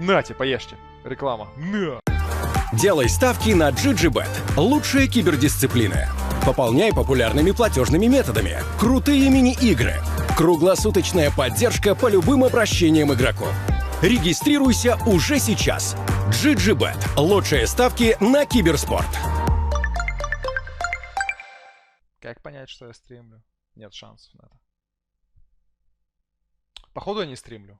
Нате, поешьте. Реклама. На. Делай ставки на GGBet. Лучшие кибердисциплины. Пополняй популярными платежными методами. Крутые мини-игры. Круглосуточная поддержка по любым обращениям игроков. Регистрируйся уже сейчас. GGBet. Лучшие ставки на киберспорт. Как понять, что я стримлю? Нет шансов на это. Походу я не стримлю.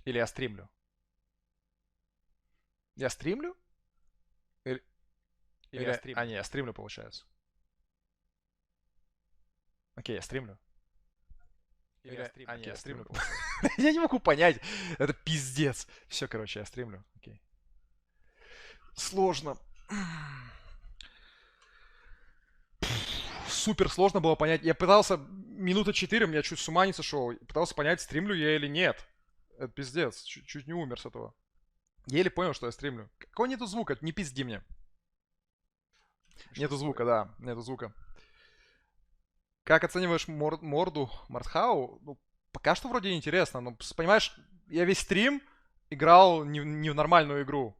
Или я стримлю? Я стримлю? Или я стримлю? А, не, я стримлю, получается. Окей, я стримлю. А, не, я стримлю. Я не могу понять. Это пиздец. Все, короче, я стримлю. Окей. Сложно. Супер сложно было понять. Я пытался минуты 4, у меня чуть с ума не сошел. Пытался понять, стримлю я или нет. Это пиздец. Чуть не умер с этого. Еле понял, что я стримлю. Какого нету звука? Не пизди мне. Нету звука, да. Нету звука. Как оцениваешь морду Мартхау? Ну, пока что вроде интересно. Но, понимаешь, я весь стрим играл не в нормальную игру.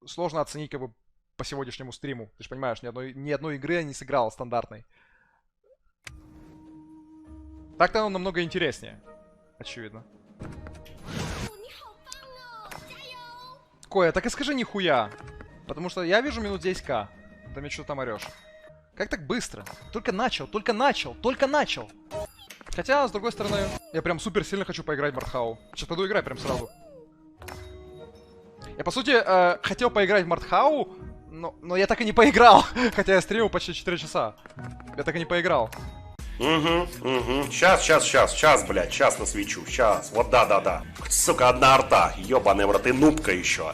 Сложно оценить как бы по сегодняшнему стриму. Ты же понимаешь, ни одной игры я не сыграл стандартной. Так-то он намного интереснее. Очевидно. Коя, так и скажи нихуя. Потому что я вижу минут 10к. Ты мне что-то там орешь. Как так быстро? Только начал. Хотя, с другой стороны, я прям супер сильно хочу поиграть в Мартхау. Сейчас пойду играть прям сразу. Я, по сути, хотел поиграть в Мартхау, но я так и не поиграл. Хотя я стримил почти 4 часа. Я так и не поиграл. Сейчас, блядь, сейчас насвечу, сейчас. Вот да. Сука, одна арта, ёбаный в рот, и нубка еще.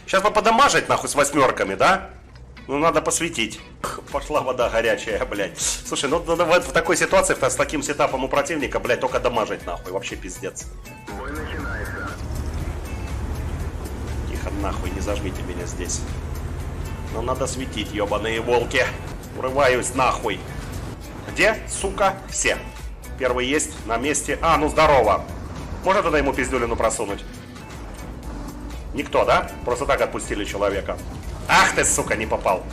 Сейчас бы подамажить, нахуй, с 8-ками, да? Ну, надо посветить. Пошла вода горячая, блядь. Слушай, ну в такой ситуации, с таким сетапом у противника, блядь, только дамажить, нахуй, вообще пиздец. Бой начинается. Тихо, нахуй, не зажмите меня здесь. Но надо светить, ёбаные волки. Урываюсь, нахуй. Где, сука, все? Первый есть, на месте. А, ну здорово. Можно тогда ему пиздюлину просунуть? Никто, да? Просто так отпустили человека. Ах ты, сука, не попал.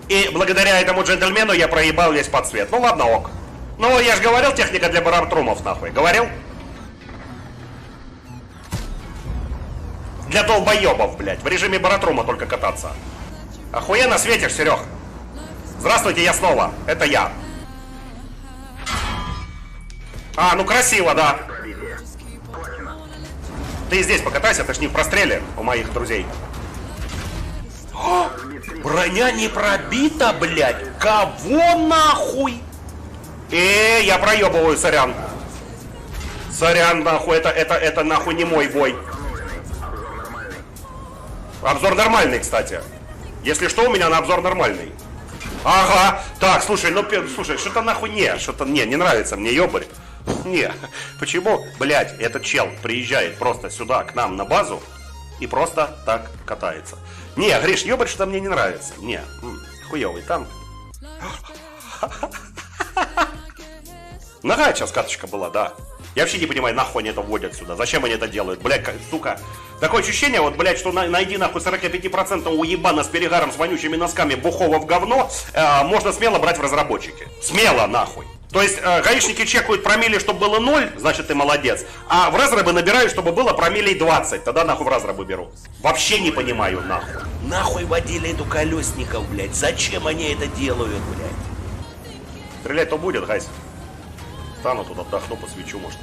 И благодаря этому джентльмену я проебал весь подсвет. Ну ладно, ок. Ну, я же говорил, техника для баратрумов, нахуй. Говорил? Для долбоебов, блядь. В режиме баратрума только кататься. Охуенно светишь, Серег. Здравствуйте, я снова. Это я. А, ну красиво, да. Ты здесь покатайся, ты ж не в простреле у моих друзей. О, броня не пробита, блядь. Кого нахуй? Я проебываю, сорян. Сорян, нахуй, это нахуй не мой бой. Обзор нормальный, кстати. Если что, у меня на обзор нормальный. Ага, так, слушай, ну, слушай, что-то нахуй не нравится мне, ёбарь. Не, почему, блядь, этот чел приезжает просто сюда, к нам на базу, и просто так катается. Не, Гриш, ёбарь, что мне не нравится. Не, хуёвый танк. Нога сейчас каточка была, да. Я вообще не понимаю, нахуй они это вводят сюда. Зачем они это делают? Блядь, сука. Такое ощущение, вот, блядь, что найди нахуй 45% уебана с перегаром, с вонючими носками, бухого в говно, можно смело брать в разработчики. Смело, нахуй. То есть гаишники чекают промилле, чтобы было 0, значит ты молодец. А в разрабы набирают, чтобы было промиллей 20. Тогда нахуй в разрабы беру. Вообще не понимаю, нахуй. Нахуй водили эту колесников, блядь. Зачем они это делают, блядь? Стрелять-то будет, гайс. Стану тут, отдохну, посвечу, может.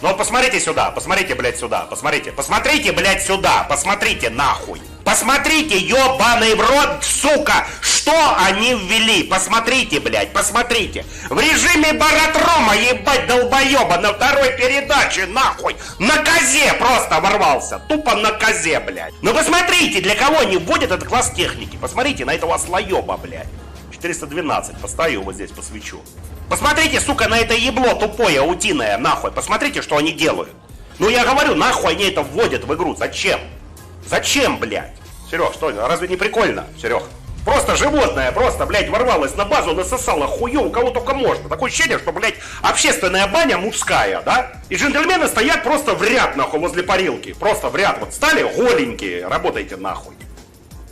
Ну вот посмотрите сюда, посмотрите, блядь, сюда. Посмотрите, блядь, сюда. Посмотрите, нахуй. Посмотрите, ёбаный в рот, сука, что они ввели. Посмотрите, блядь, посмотрите. В режиме баратрома, ебать, долбоеба, на второй передаче, нахуй. На козе просто ворвался. Тупо на козе, блядь. Ну посмотрите, для кого они вводят этот класс техники. Посмотрите на этого слоеба, блядь. 412, постою вот здесь, посвечу. Посмотрите, сука, на это ебло тупое, утиное, нахуй. Посмотрите, что они делают. Ну я говорю, нахуй они это вводят в игру. Зачем? Зачем, блядь? Серег, что, разве не прикольно, Серег? Просто животное, просто, блядь, ворвалось на базу, насосало хуё у кого только можно. Такое ощущение, что, блядь, общественная баня мужская, да? И джентльмены стоят просто в ряд, нахуй, возле парилки. Просто в ряд. Вот стали голенькие, работайте нахуй.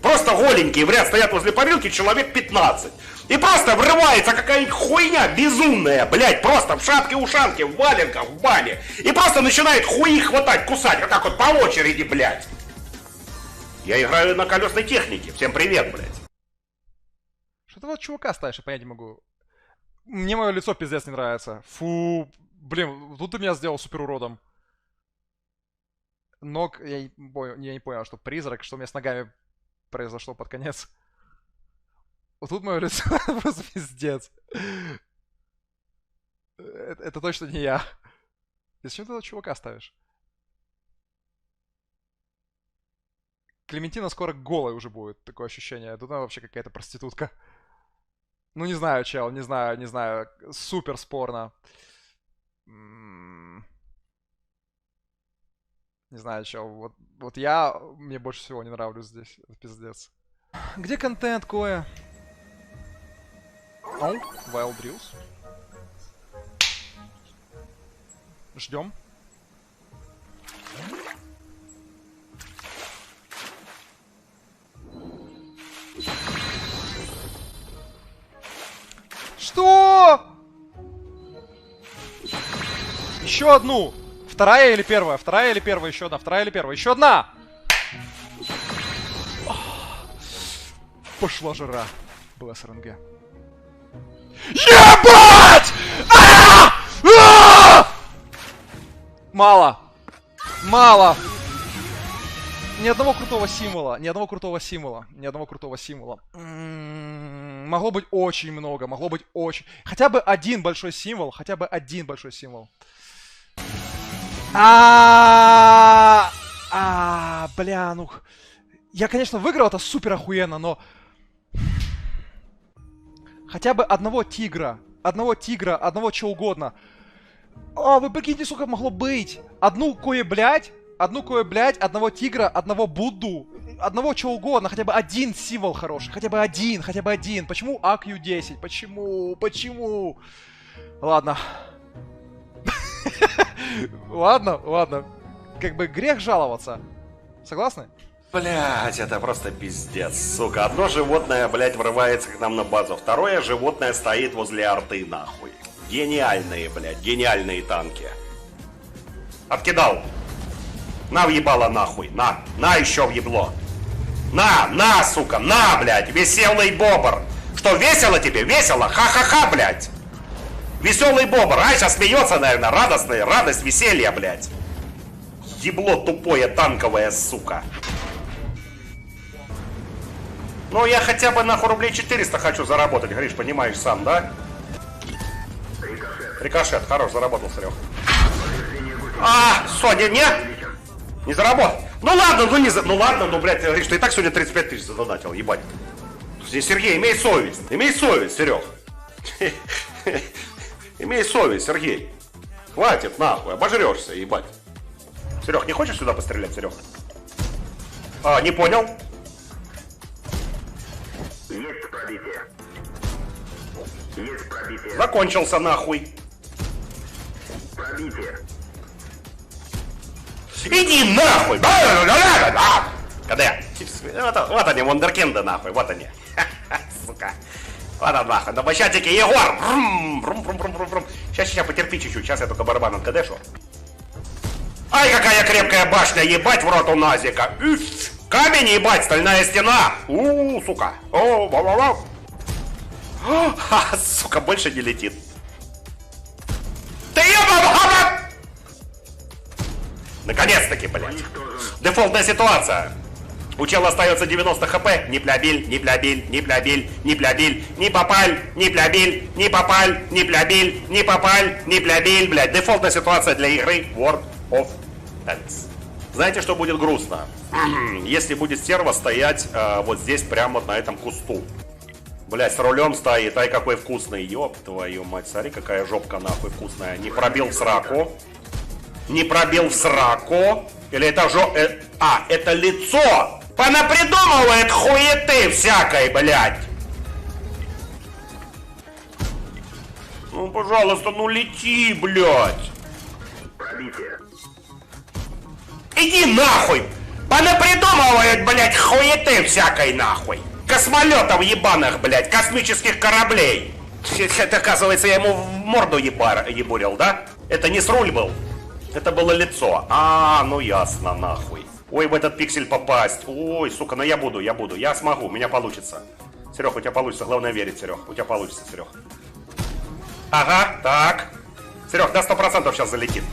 Просто голенькие в ряд стоят возле парилки, человек 15. И просто врывается какая-нибудь хуйня безумная, блядь, просто в шапке-ушанке, в валенках, в бане. И просто начинает хуи хватать, кусать, вот так вот по очереди, блядь. Я играю на колесной технике. Всем привет, блядь. Что ты вот чувака ставишь, я понять не могу. Мне мое лицо пиздец не нравится. Фу, блин, тут ты меня сделал супер уродом. Ног, я не понял, что призрак, что у меня с ногами произошло под конец. Вот тут мое лицо просто пиздец. Это точно не я. И зачем ты этого чувака ставишь? Клементина скоро голой уже будет, такое ощущение. Тут она вообще какая-то проститутка. Ну, не знаю, чел, не знаю. Супер спорно. Не знаю, чел. Вот мне больше всего не нравлюсь здесь. Это пиздец. Где контент, Коя? О, Wild Drills. Ждем. Что? Еще одну. Вторая или первая? Вторая или первая? Еще одна. Вторая или первая? Еще одна. Пошла жара. Была СРНГ. Ебать! Мало. Мало. Ни одного крутого символа. Ни одного крутого символа. Ни одного крутого символа. Могло быть очень много. Могло быть очень... Хотя бы один большой символ. Хотя бы один большой символ. Бля, ну... Я, конечно, выиграл это супер охуенно, но... Хотя бы одного тигра. Одного тигра, одного чего угодно. Вы прикиньте, сколько могло быть. Одну кое-блядь, одного тигра, одного Будду. Одного чего угодно, хотя бы один символ хороший. Хотя бы один. Почему AQ10? Почему? Ладно. Ладно. Как бы грех жаловаться. Согласны? Блять, это просто пиздец, сука. Одно животное, блять, врывается к нам на базу. Второе животное стоит возле арты, нахуй. Гениальные, блять, гениальные танки. Откидал. На въебало, нахуй. На еще въебло. На, сука, на, блять, веселый бобр. Что, весело тебе? Весело? Ха-ха-ха, блять. Веселый бобр. Сейчас смеется, наверное, радость, веселье, блять. Ебло тупое, танковое, сука. Ну, я хотя бы, нахуй, рублей 400 хочу заработать, Гриш, понимаешь сам, да? Рикошет, хорош, заработал, Серег. Соня, не заработал. Ну ладно, блядь, Гриш, ты и так сегодня 35 тысяч задонатил, ебать. Сергей, имей совесть, Серег. Имей совесть, Сергей. Хватит, нахуй, обожрешься, ебать. Серег, не хочешь сюда пострелять, Серег? Не понял. Есть пробитие. Закончился, нахуй. Пробитие. Иди нахуй! КД. Вот они, вундеркинды, нахуй, вот они. Сука. Вот он, нахуй, на площадке Егор. Сейчас, потерпи чуть-чуть, сейчас я только барабан от КД шо. Ай, какая крепкая башня, ебать в рот у Назика. Камень, ебать, стальная стена. Сука. Сука, больше не летит. Ты ебаный! Наконец-таки, блядь. Дефолтная ситуация. У чела остается 90 хп. Не плябиль, не плябиль, блядь. Дефолтная ситуация для игры World of Tanks. Знаете, что будет грустно? Если будет стерва стоять вот здесь, прямо вот на этом кусту. Блядь, с рулем стоит, ай какой вкусный. Ёб твою мать, смотри, какая жопка нахуй вкусная. Не пробил в сраку. Или это это лицо! понапридумывает хуеты всякой, блядь. Ну, пожалуйста, ну лети, блядь. Пробитие. Иди нахуй! Понапридумывает, блядь, хуеты всякой нахуй! Космолетов ебаных, блядь, космических кораблей! Это, оказывается, я ему в морду ебурил, да? Это не с руль был. Это было лицо. А, ну ясно, нахуй. Ой, в этот пиксель попасть. Ой, сука, ну я буду. Я смогу, у меня получится. Серег, у тебя получится, главное верить, Серег. У тебя получится, Серег. Ага, так. Серег, да 100% сейчас залетит.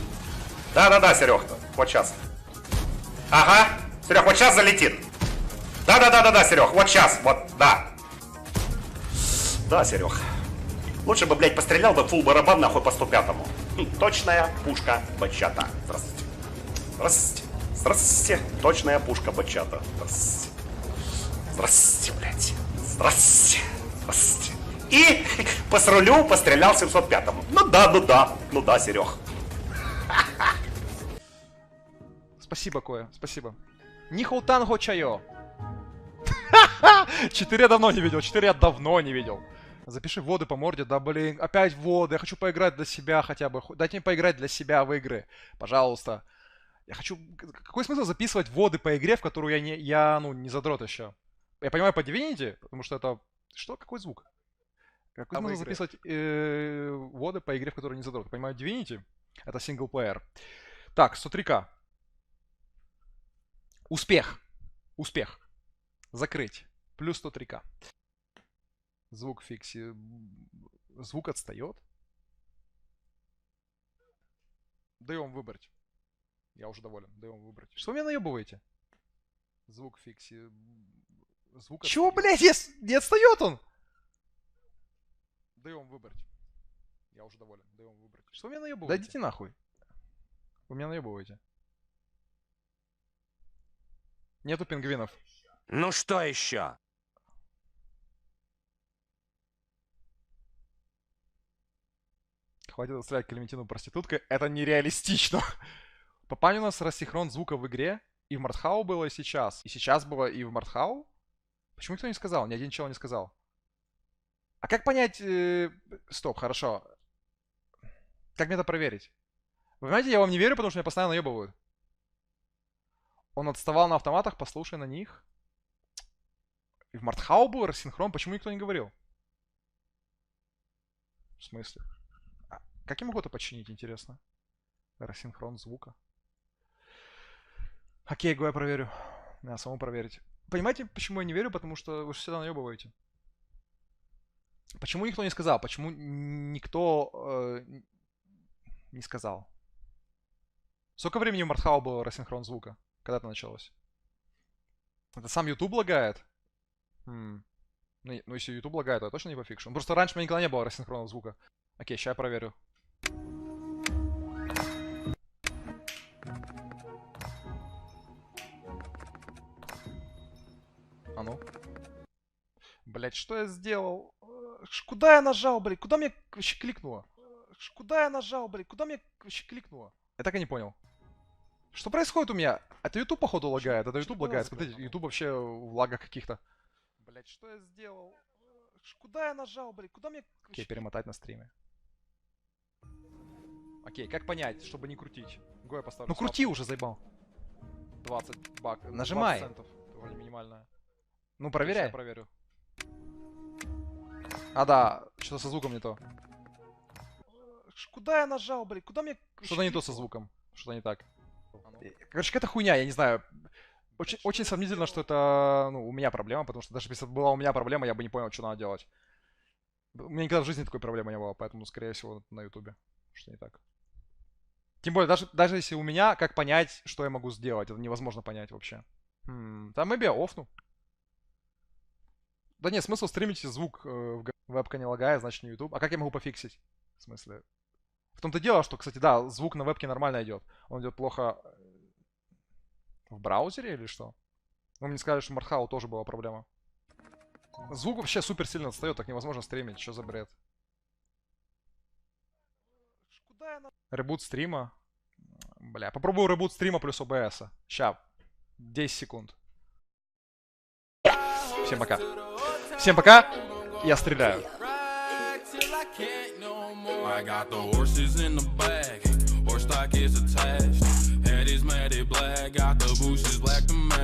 Да-да-да, Серег, вот сейчас. Ага, Серег, вот сейчас залетит. Да-да-да-да-да, Серег, вот сейчас, вот, да. Да, Серег. Лучше бы, блядь, пострелял бы фул барабан нахуй по 105-му. Точная пушка бачата. Здравствуйте. Здравствуйте. Здравствуйте. Точная пушка бачата. Здравствуйте. Здравствуйте, блядь. Здравствуйте. Здравствуйте. И по срулю пострелял 705-му. Ну да, Серег. Спасибо, Коя, спасибо. Нихоу танго чайо. 4 я давно не видел, 4 я давно не видел. Запиши воды по морде, да блин, опять воды, я хочу поиграть для себя хотя бы. Дайте мне поиграть для себя в игры, пожалуйста. Я хочу... Какой смысл записывать воды по игре, в которую я не задрот еще? Я понимаю по Divinity, потому что это... Что? Какой звук? Какой смысл записывать воды по игре, в которую не задрот? Я понимаю, Divinity — это синглплеер. Так, 103к. Успех. Успех. Закрыть. Плюс 103к. Звук фикси. Звук отстает. Даем выбрать. Я уже доволен. Даем выбрать. Что вы меня наебываете? Звук фикси. Звук отстает. Чего, блядь? Не отстает он? Даем выбрать. Я уже доволен. Даем выбрать. Что вы меня наебываете? Да идите нахуй. Вы меня наебываете. Нету пингвинов. Ну что еще? Хватит отстрелять Клементину проституткой. Это нереалистично. Попали у нас рассинхрон звука в игре. И в Мартхау было, и сейчас. И сейчас было, и в Мартхау. Почему никто не сказал? Ни один чел не сказал. А как понять... Стоп, хорошо. Как мне это проверить? Вы понимаете, я вам не верю, потому что меня постоянно наебывают. Он отставал на автоматах, послушай на них. И в Мартхау был рассинхрон, почему никто не говорил? В смысле? А как я могу это починить, интересно? Рассинхрон звука. Окей, го я проверю. Надо самому проверить. Понимаете, почему я не верю? Потому что вы же всегда наебываете. Почему никто не сказал? Почему никто не сказал? Сколько времени в Мартхау было рассинхрон звука? Когда это началось? Это сам YouTube лагает? Ну, если YouTube лагает, то я точно не пофикшу. Просто раньше у меня никогда не было рассинхронного звука. Окей, сейчас я проверю. А ну. Блять, что я сделал? Куда я нажал, блядь? Куда мне вообще кликнуло? Куда я нажал, блядь? Куда мне вообще кликнуло? Я так и не понял. Что происходит у меня? Это YouTube, походу, лагает. Это YouTube лагает. Смотрите, YouTube вообще в лагах каких-то. Блять, что я сделал? Куда я нажал, блядь? Куда мне... Окей, перемотать на стриме. Окей, как понять, чтобы не крутить? Го я поставлю. Ну крути уже, заебал. 20 бак. Нажимай. 20 центов. Вроде минимальная. Ну проверяй. Я проверю. А, да, что-то со звуком не то. Куда я нажал, блядь? Куда мне... Что-то не то со звуком. Что-то не так. Короче, какая-то хуйня, я не знаю. Очень сомнительно, что это, у меня проблема, потому что даже если бы была у меня проблема, я бы не понял, что надо делать. У меня никогда в жизни такой проблемы не было, поэтому, скорее всего, на ютубе что не так. Тем более, даже если у меня, как понять, что я могу сделать? Это невозможно понять вообще. Там maybe я офну. Да нет, смысл стримить звук вебка не лагает, значит не YouTube. А как я могу пофиксить? В смысле? В том-то дело, что, кстати, да, звук на вебке нормально идет. Он идет плохо в браузере или что? Вы мне сказали, что в Мартхау тоже была проблема. Звук вообще супер сильно отстает, так невозможно стримить. Что за бред? Ребут стрима. Бля, попробую ребут стрима плюс OBS. Ща. 10 секунд. Всем пока. Всем пока. Я стреляю. I got the horses in the bag, horse stock is attached. Head is matted black, got the bushes black to match.